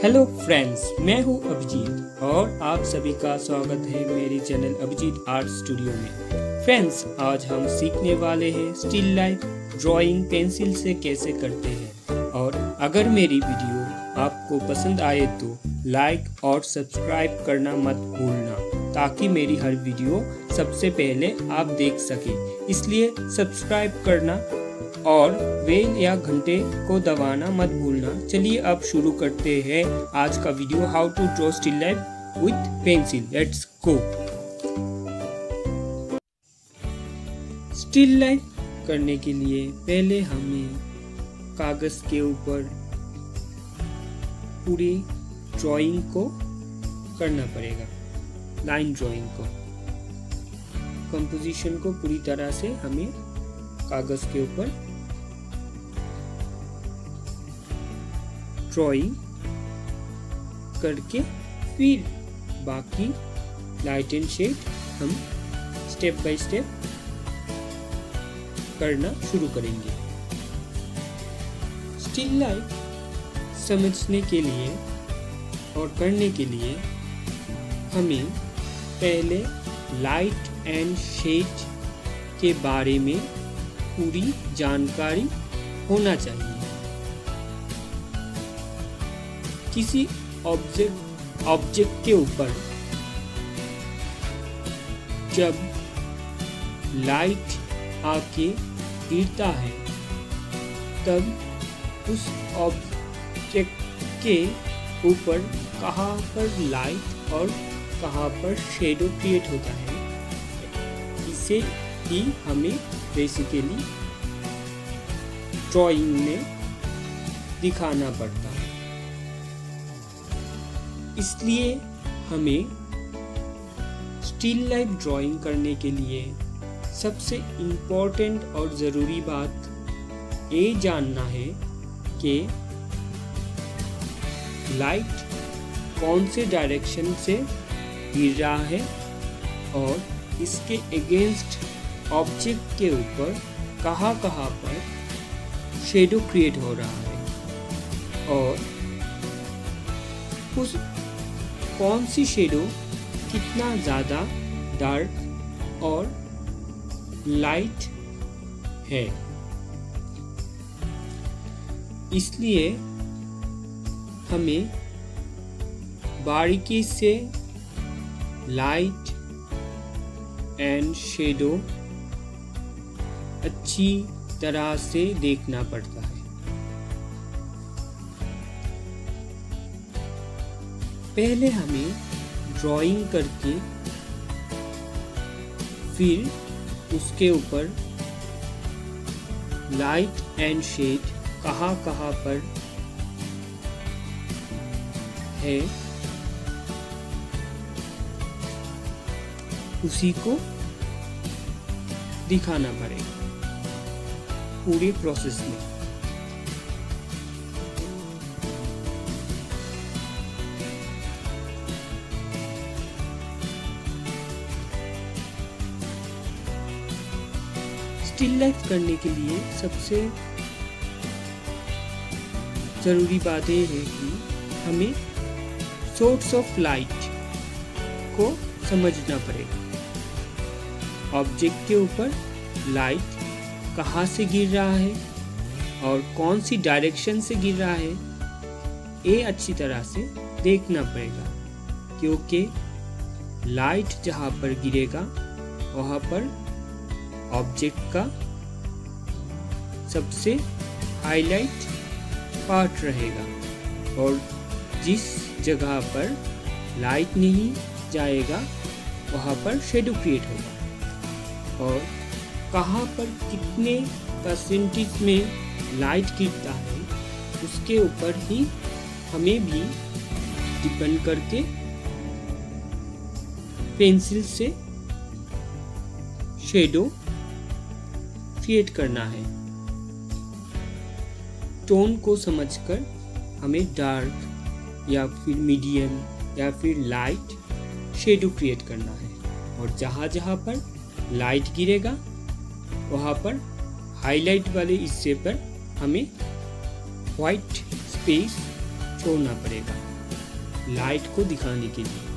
Hello friends, मैं हूं अभिजीत और आप सभी का स्वागत है मेरे चैनल अभिजीत आर्ट स्टूडियो में। फ्रेंड्स, आज हम सीखने वाले हैं स्टिल लाइफ ड्राइंग पेंसिल से कैसे करते हैं। और अगर मेरी वीडियो आपको पसंद आए तो लाइक और सब्सक्राइब करना मत भूलना, ताकि मेरी हर वीडियो सबसे पहले आप देख सकें। इसलिए सब्सक्राइब करना और बेल या घंटे को दबाना मत भूलना। चलिए अब शुरू करते हैं आज का video, how to draw still life with pencil. Let's go. Still life करने के लिए पहले हमें कागज के ऊपर पूरी ड्राइंग को करना पड़ेगा, लाइन ड्राइंग को, कंपोजिशन को पूरी तरह से हमें कागज के ऊपर ड्राइंग करके फिर बाकी लाइट एंड शेड हम स्टेप बाय स्टेप करना शुरू करेंगे। स्टिल लाइफ समझने के लिए और करने के लिए हमें पहले लाइट एंड शेड के बारे में पूरी जानकारी होना चाहिए। किसी ऑब्जेक्ट के ऊपर जब लाइट आके गिरता है तब उस ऑब्जेक्ट के ऊपर कहाँ पर लाइट और कहाँ पर शेडो क्रिएट होता है, इसे ही हमें बेसिकली ड्राइंग में दिखाना पड़ता है। इसलिए हमें स्टिल लाइफ ड्राइंग करने के लिए सबसे इम्पोर्टेंट और ज़रूरी बात ये जानना है कि लाइट कौन से डायरेक्शन से गिर रहा है और इसके अगेंस्ट ऑब्जेक्ट के ऊपर कहाँ पर शेडो क्रिएट हो रहा है और उस कौन सी शेडो कितना ज़्यादा डार्क और लाइट है। इसलिए हमें बारीकी से लाइट एंड शेडो अच्छी तरह से देखना पड़ता है। पहले हमें ड्राइंग करके फिर उसके ऊपर लाइट एंड शेड कहाँ पर है उसी को दिखाना पड़ेगा पूरे प्रोसेस में। स्टिल लाइफ करने के लिए सबसे जरूरी बात यह है कि हमें सोर्स ऑफ लाइट को समझना पड़ेगा। ऑब्जेक्ट के ऊपर लाइट कहाँ से गिर रहा है और कौन सी डायरेक्शन से गिर रहा है, ये अच्छी तरह से देखना पड़ेगा, क्योंकि लाइट जहाँ पर गिरेगा वहाँ पर ऑब्जेक्ट का सबसे हाईलाइट पार्ट रहेगा और जिस जगह पर लाइट नहीं जाएगा वहाँ पर शेडो क्रिएट होगा और कहाँ पर कितने परसेंटेज में लाइट गिरता है उसके ऊपर ही हमें भी डिपेंड करके पेंसिल से शेडो क्रिएट करना है। टोन को समझकर हमें डार्क या फिर मीडियम या फिर लाइट शेडो क्रिएट करना है और जहाँ पर लाइट गिरेगा वहाँ पर हाईलाइट वाले हिस्से पर हमें वाइट स्पेस छोड़ना पड़ेगा। लाइट को दिखाने के लिए।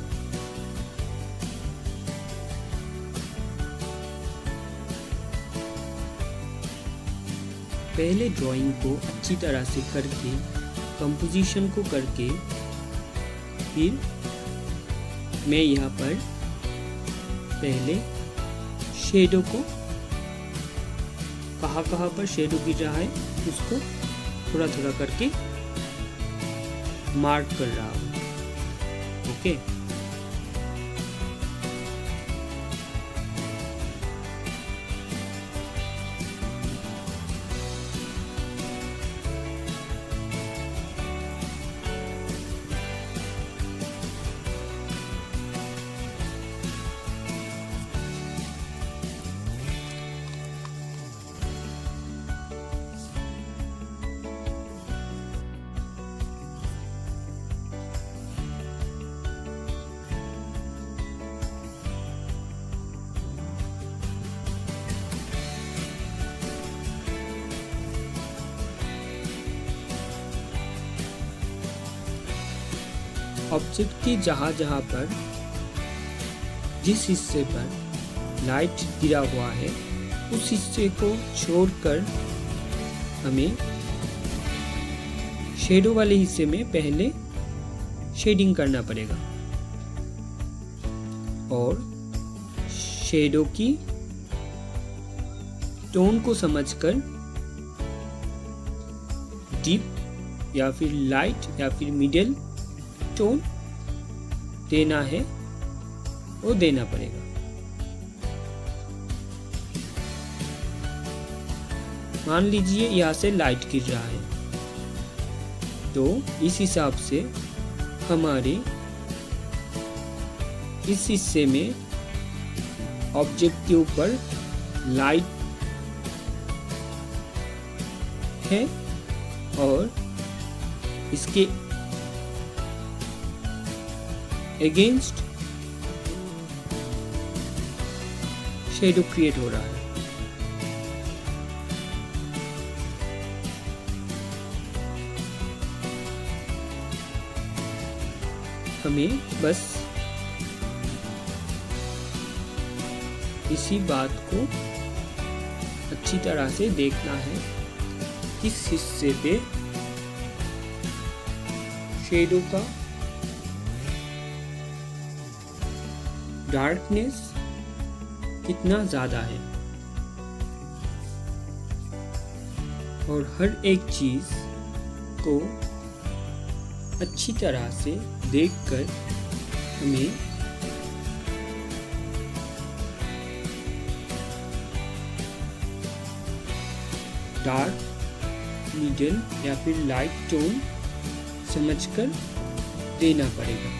पहले ड्राइंग को अच्छी तरह से करके, कंपोजिशन को करके, फिर मैं यहाँ पर पहले शेडो को, कहाँ पर शेडो गिर रहा है उसको थोड़ा थोड़ा करके मार्क कर रहा हूँ। ओके, ऑब्जेक्ट के जहाँ पर जिस हिस्से पर लाइट गिरा हुआ है उस हिस्से को छोड़कर हमें शेडो वाले हिस्से में पहले शेडिंग करना पड़ेगा और शेडो की टोन को समझकर डीप या फिर लाइट या फिर मिडिल टोन देना है वो देना पड़ेगा। मान लीजिए यहाँ से लाइट गिर रहा है तो इस हिसाब से हमारे इस हिस्से में ऑब्जेक्ट के ऊपर लाइट है और इसके अगेंस्ट शेडो क्रिएट हो रहा है। हमें बस इसी बात को अच्छी तरह से देखना है किस हिस्से पे शेडो का डार्कनेस कितना ज्यादा है और हर एक चीज को अच्छी तरह से देखकर हमें डार्क, मिडिल या फिर लाइट टोन समझकर देना पड़ेगा।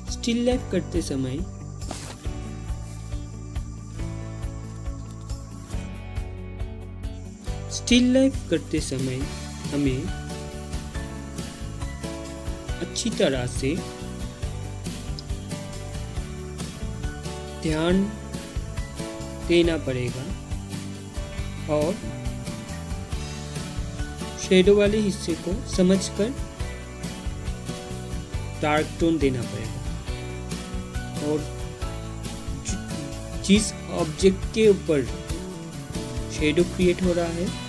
स्टिल लाइफ करते समय हमें अच्छी तरह से ध्यान देना पड़ेगा और शेडो वाले हिस्से को समझकर डार्क टोन देना पड़ेगा और जिस ऑब्जेक्ट के ऊपर शेडो क्रिएट हो रहा है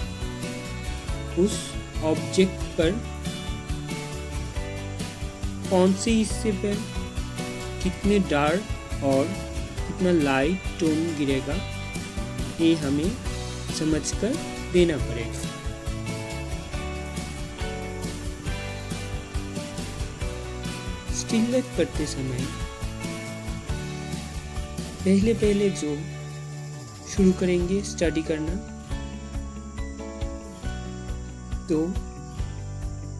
उस ऑब्जेक्ट पर कौन से हिस्से पर कितने डार्क और कितना लाइट टोन गिरेगा ये हमें समझकर देना पड़ेगा। स्टिल लाइफ करते समय पहले जो शुरू करेंगे स्टडी करना तो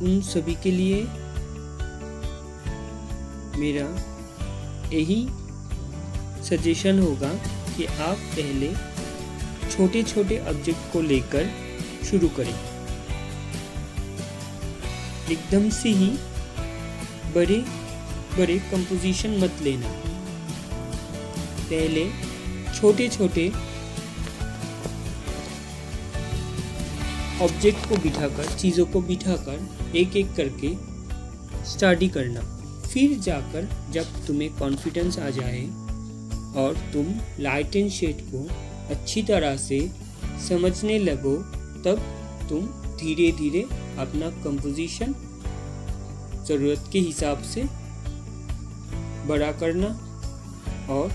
उन सभी के लिए मेरा यही सजेशन होगा कि आप पहले छोटे छोटे ऑब्जेक्ट को लेकर शुरू करें एकदम से ही बड़े बड़े कंपोजिशन मत लेना। पहले छोटे छोटे ऑब्जेक्ट को बिठाकर, चीज़ों को बिठाकर एक एक करके स्टडी करना। फिर जाकर जब तुम्हें कॉन्फिडेंस आ जाए और तुम लाइट एंड शेड को अच्छी तरह से समझने लगो, तब तुम धीरे धीरे अपना कंपोजिशन ज़रूरत के हिसाब से बड़ा करना और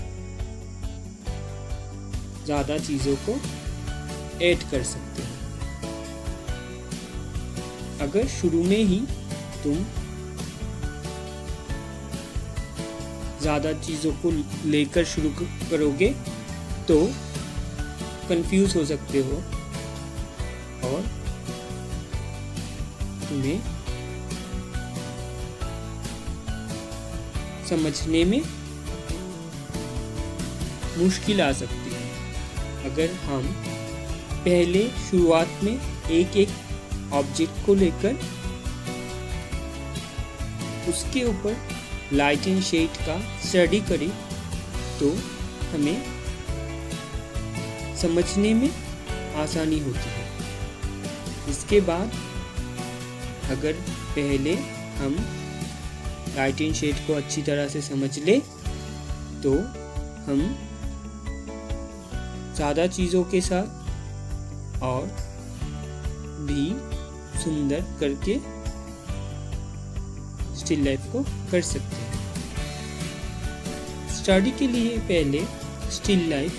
ज़्यादा चीज़ों को ऐड कर सकते हो। अगर शुरू में ही तुम ज़्यादा चीज़ों को लेकर शुरू करोगे तो कंफ्यूज हो सकते हो और तुम्हें समझने में मुश्किल आ सकती है। अगर हम पहले शुरुआत में एक एक ऑब्जेक्ट को लेकर उसके ऊपर लाइट एंड शेड का स्टडी करें तो हमें समझने में आसानी होती है। इसके बाद अगर पहले हम लाइट एंड शेड को अच्छी तरह से समझ ले तो हम ज़्यादा चीज़ों के साथ और भी सुंदर करके स्टिल लाइफ को कर सकते हैं। स्टडी के लिए पहले स्टिल लाइफ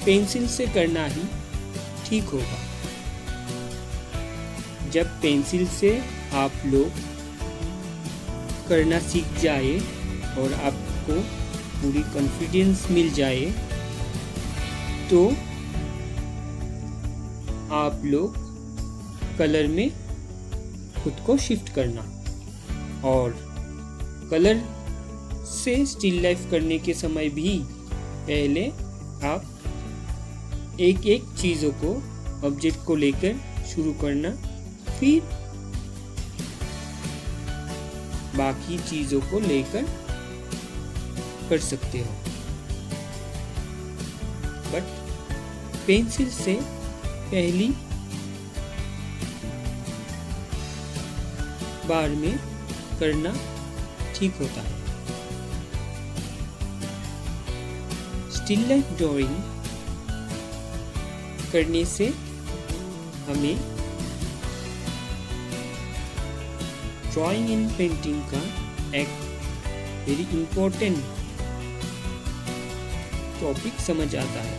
पेंसिल से करना ही ठीक होगा। जब पेंसिल से आप लोग करना सीख जाए और आपको पूरी कॉन्फिडेंस मिल जाए तो आप लोग कलर में खुद को शिफ्ट करना और कलर से स्टिल लाइफ करने के समय भी पहले आप एक एक चीज़ों को, ऑब्जेक्ट को लेकर शुरू करना, फिर बाकी चीज़ों को लेकर कर सकते हो। बट पेंसिल से पहली बार में करना ठीक होता है। स्टिल लाइफ ड्राइंग करने से हमें ड्राइंग एंड पेंटिंग का एक वेरी इम्पोर्टेंट टॉपिक समझ आता है,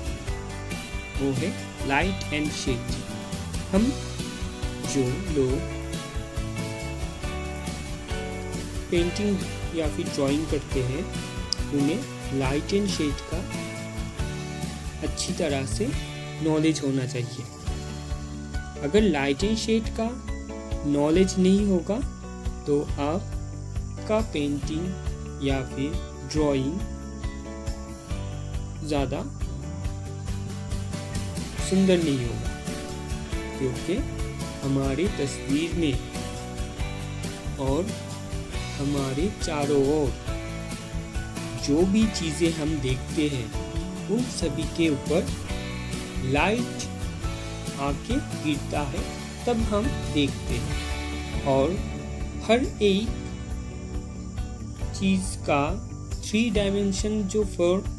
वो है लाइट एंड शेड। हम जो लोग पेंटिंग या फिर ड्राइंग करते हैं उन्हें लाइट एंड शेड का अच्छी तरह से नॉलेज होना चाहिए। अगर लाइट एंड शेड का नॉलेज नहीं होगा तो आपका पेंटिंग या फिर ड्राइंग ज़्यादा सुंदर नहीं होगा, क्योंकि हमारी तस्वीर में और हमारे चारों ओर जो भी चीज़ें हम देखते हैं उन सभी के ऊपर लाइट आके गिरता है, तब हम देखते हैं। और हर एक चीज़ का 3 डायमेंशन जो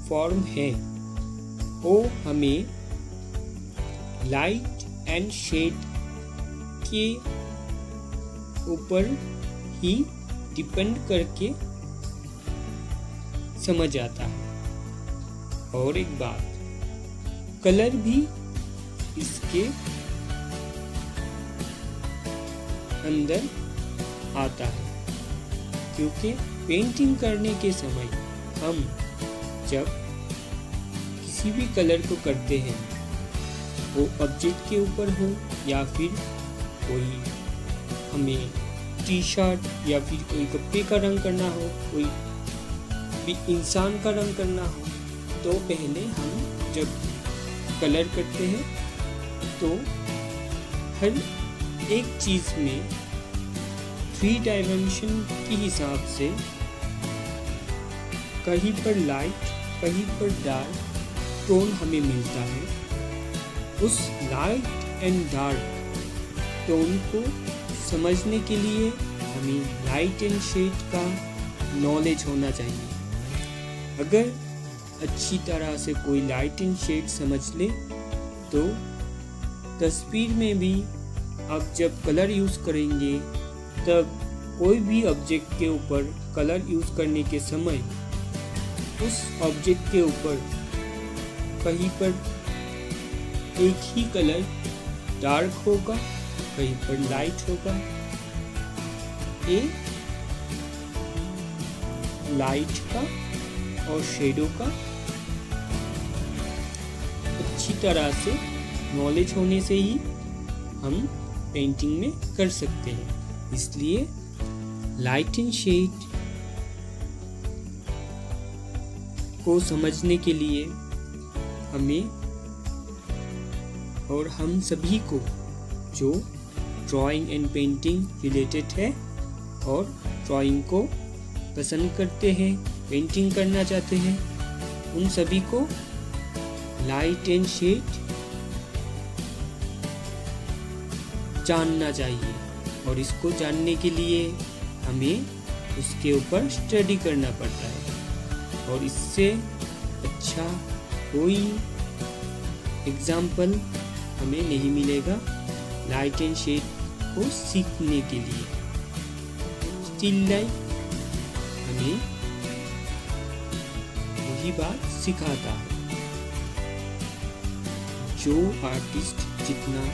फॉर्म है वो हमें लाइट एंड शेड के ऊपर ही डिपेंड करके समझ आता है। और एक बात, कलर भी इसके अंदर आता है, क्योंकि पेंटिंग करने के समय हम जब किसी भी कलर को करते हैं, वो ऑब्जेक्ट के ऊपर हो या फिर कोई हमें टी शर्ट या फिर कोई कपड़े का रंग करना हो, कोई भी इंसान का रंग करना हो, तो पहले हम जब कलर करते हैं तो हर एक चीज़ में 3 डायमेंशन के हिसाब से कहीं पर लाइट कहीं पर डार्क टोन हमें मिलता है। उस लाइट एंड डार्क टोन को समझने के लिए हमें लाइट एंड शेड का नॉलेज होना चाहिए। अगर अच्छी तरह से कोई लाइट एंड शेड समझ ले तो तस्वीर में भी आप जब कलर यूज़ करेंगे तब कोई भी ऑब्जेक्ट के ऊपर कलर यूज़ करने के समय उस ऑब्जेक्ट के ऊपर कहीं पर एक ही कलर डार्क होगा, कहीं पर लाइट होगा। एक लाइट का और शेडो का अच्छी तरह से नॉलेज होने से ही हम पेंटिंग में कर सकते हैं। इसलिए लाइट एंड शेड को समझने के लिए हमें और हम सभी को जो ड्राइंग एंड पेंटिंग रिलेटेड है और ड्राइंग को पसंद करते हैं, पेंटिंग करना चाहते हैं, उन सभी को लाइट एंड शेड जानना चाहिए। और इसको जानने के लिए हमें उसके ऊपर स्टडी करना पड़ता है और इससे अच्छा कोई एग्जाम्पल हमें नहीं मिलेगा लाइट एंड शेड को सीखने के लिए। स्टिल लाइफ हमें वही बात सिखाता है। जो आर्टिस्ट जितना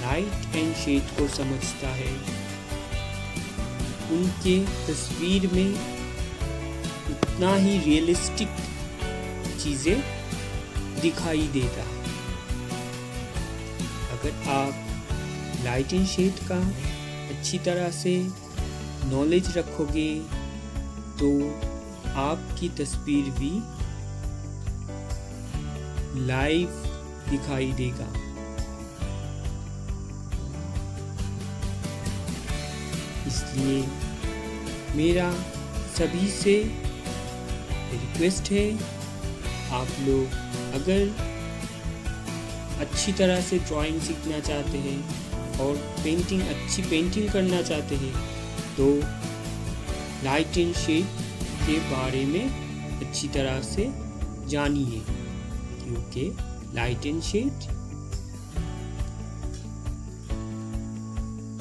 लाइट एंड शेड को समझता है उनके तस्वीर में उतना ही रियलिस्टिक चीज़ें दिखाई देता है। अगर आप लाइट एंड शेड का अच्छी तरह से नॉलेज रखोगे तो आपकी तस्वीर भी लाइव दिखाई देगा। इसलिए मेरा सभी से रिक्वेस्ट है, आप लोग अगर अच्छी तरह से ड्राइंग सीखना चाहते हैं और अच्छी पेंटिंग करना चाहते हैं तो लाइट एंड शेड के बारे में अच्छी तरह से जानिए, क्योंकि लाइट एंड शेड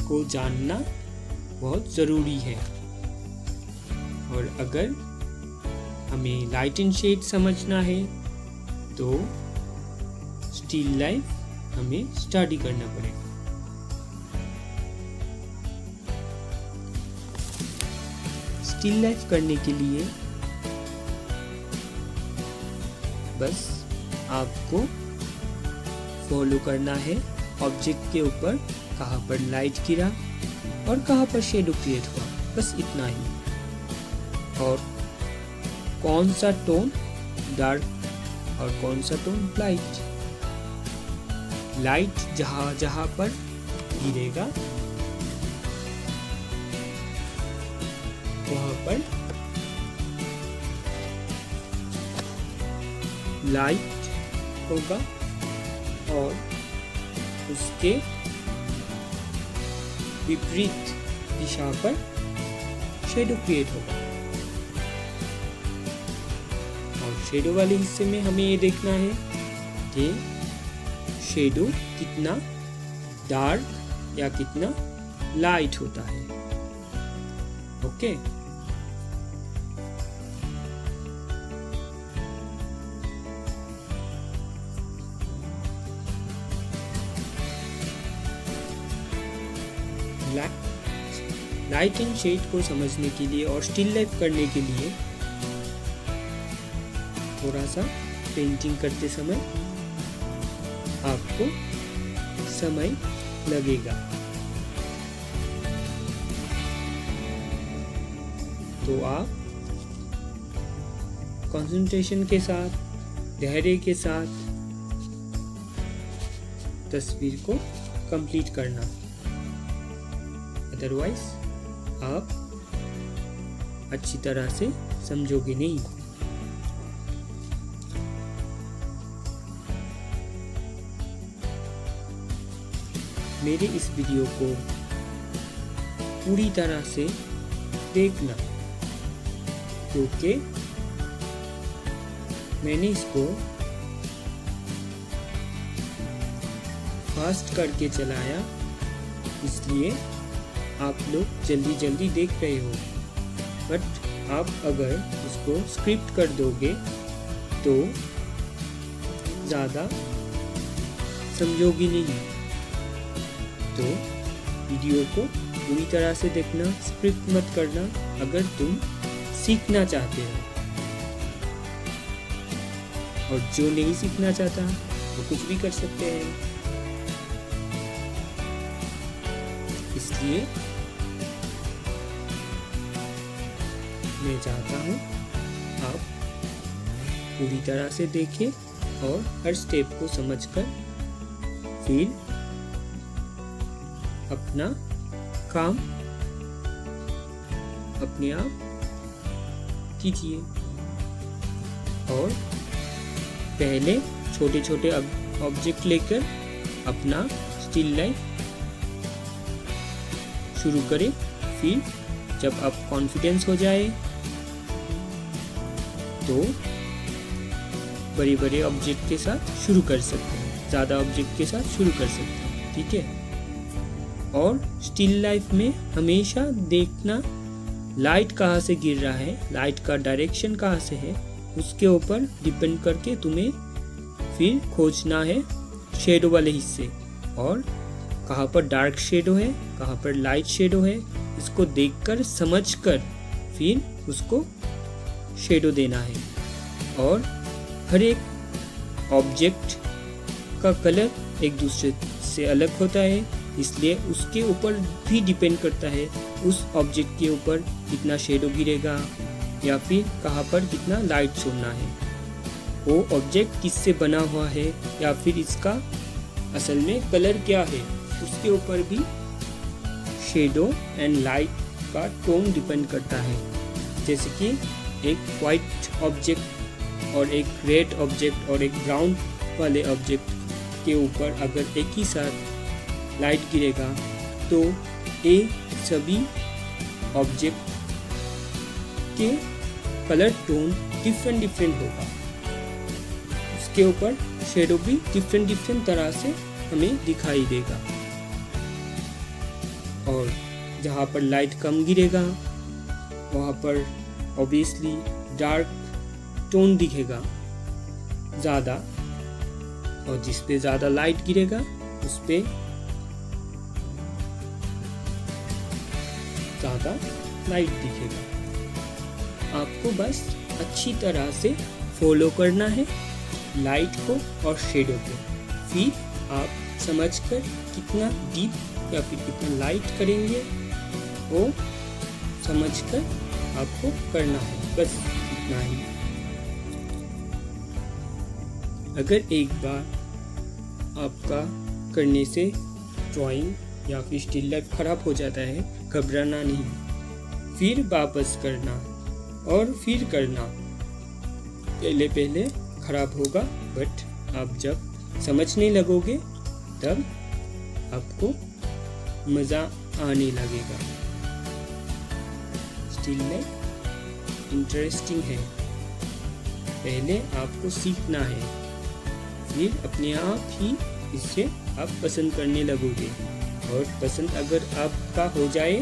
को जानना बहुत ज़रूरी है। और अगर हमें लाइट एंड शेड समझना है तो स्टिल लाइफ हमें स्टडी करना पड़ेगा। स्टिल लाइफ करने के लिए बस आपको फॉलो करना है ऑब्जेक्ट के ऊपर कहाँ पर लाइट गिरा और कहाँ पर शेडो क्रिएट हुआ, बस इतना ही। और कौन सा टोन डार्क और कौन सा टोन लाइट, लाइट जहाँ जहाँ पर गिरेगा वहाँ पर लाइट होगा और उसके विपरीत दिशा पर शेडो क्रिएट होगा। और शेडो वाले हिस्से में हमें ये देखना है कि शेडो कितना डार्क या कितना लाइट होता है। ओके, लाइट एंड शेड को समझने के लिए और स्टिल लाइफ करने के लिए थोड़ा सा पेंटिंग करते समय आपको समय लगेगा। तो आप कंसंट्रेशन के साथ, धैर्य के साथ तस्वीर को कंप्लीट करना, अदरवाइज आप अच्छी तरह से समझोगे नहीं। मेरे इस वीडियो को पूरी तरह से देखना, क्योंकि मैंने इसको फास्ट करके चलाया, इसलिए आप लोग जल्दी जल्दी देख रहे हो। बट आप अगर इसको स्क्रिप्ट कर दोगे तो ज़्यादा समझोगे नहीं। तो वीडियो को पूरी तरह से देखना, स्क्रिप्ट मत करना अगर तुम सीखना चाहते हो। और जो नहीं सीखना चाहता वो कुछ भी कर सकते हैं। इसलिए मैं चाहता हूँ आप पूरी तरह से देखें और हर स्टेप को समझकर फिर अपना काम अपने आप कीजिए। और पहले छोटे छोटे ऑब्जेक्ट लेकर अपना स्टिल लाइफ शुरू करें। फिर जब आप कॉन्फिडेंस हो जाए तो बड़े बड़े ऑब्जेक्ट के साथ शुरू कर सकते हैं, ज़्यादा ऑब्जेक्ट के साथ शुरू कर सकते हैं, ठीक है। और स्टिल लाइफ में हमेशा देखना लाइट कहाँ से गिर रहा है, लाइट का डायरेक्शन कहाँ से है, उसके ऊपर डिपेंड करके तुम्हें फिर खोजना है शेडो वाले हिस्से। और कहाँ पर डार्क शेडो है, कहाँ पर लाइट शेडो है, इसको देखकर समझकर फिर उसको शेडो देना है। और हर एक ऑब्जेक्ट का कलर एक दूसरे से अलग होता है, इसलिए उसके ऊपर भी डिपेंड करता है उस ऑब्जेक्ट के ऊपर कितना शेडो गिरेगा या फिर कहाँ पर कितना लाइट छोड़ना है। वो ऑब्जेक्ट किससे बना हुआ है या फिर इसका असल में कलर क्या है, उसके ऊपर भी शेडो एंड लाइट का टोन डिपेंड करता है। जैसे कि एक वाइट ऑब्जेक्ट और एक रेड ऑब्जेक्ट और एक ब्राउन वाले ऑब्जेक्ट के ऊपर अगर एक ही साथ लाइट गिरेगा तो ये सभी ऑब्जेक्ट के कलर टोन डिफरेंट होगा। उसके ऊपर शेडो भी डिफरेंट तरह से हमें दिखाई देगा। और जहाँ पर लाइट कम गिरेगा वहाँ पर ऑब्वियसली डार्क टोन दिखेगा ज़्यादा, और जिस पे ज़्यादा लाइट गिरेगा उस पे ज़्यादा लाइट दिखेगा। आपको बस अच्छी तरह से फॉलो करना है लाइट को और शेडो को। फिर आप समझकर कितना डीप या फिर कितना लाइट करेंगे वो समझकर आपको करना है, बस इतना ही। अगर एक बार आपका करने से ड्राइंग या फिर स्टिल लाइफ खराब हो जाता है, घबराना नहीं, फिर वापस करना और फिर करना। पहले खराब होगा, बट आप जब समझने लगोगे तब आपको मज़ा आने लगेगा। स्टिल लाइफ इंटरेस्टिंग है, पहले आपको सीखना है, फिर अपने आप ही इसे आप पसंद करने लगोगे। और पसंद अगर आपका हो जाए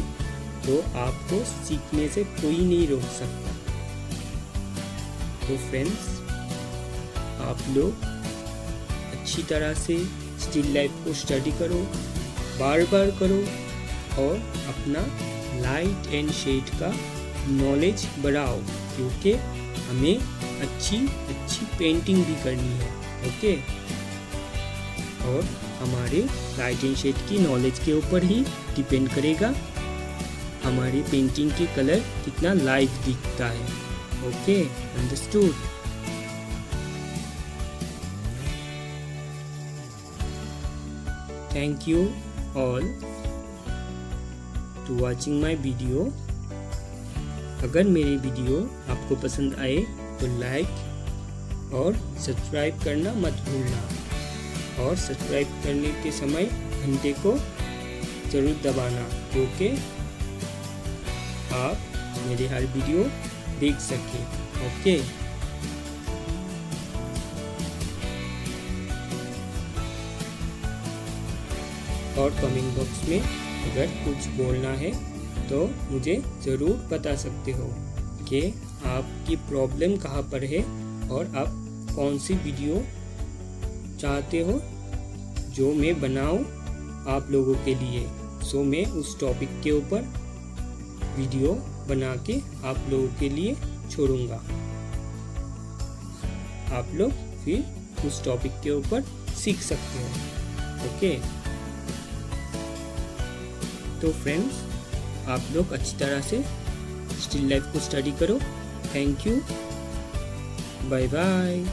तो आपको सीखने से कोई नहीं रोक सकता। तो फ्रेंड्स, आप लोग अच्छी तरह से स्टिल लाइफ को स्टडी करो, बार बार करो और अपना लाइट एंड शेड का नॉलेज बढ़ाओ, क्योंकि हमें अच्छी पेंटिंग भी करनी है, ओके। और हमारे लाइट एंड शेड की नॉलेज के ऊपर ही डिपेंड करेगा हमारी पेंटिंग के कलर कितना लाइट दिखता है, okay, understood. Thank you all to watching my video. अगर मेरी वीडियो आपको पसंद आए तो लाइक और सब्सक्राइब करना मत भूलना, और सब्सक्राइब करने के समय घंटे को ज़रूर दबाना, क्योंकि आप मेरी हर वीडियो देख सकें। ओके, और कमेंट बॉक्स में अगर कुछ बोलना है तो मुझे ज़रूर बता सकते हो कि आपकी प्रॉब्लम कहाँ पर है और आप कौन सी वीडियो चाहते हो जो मैं बनाऊं आप लोगों के लिए। सो मैं उस टॉपिक के ऊपर वीडियो बना के आप लोगों के लिए छोड़ूंगा। आप लोग फिर उस टॉपिक के ऊपर सीख सकते हो। ओके, तो फ्रेंड्स, आप लोग अच्छी तरह से स्टिल लाइफ को स्टडी करो। Thank you, bye bye.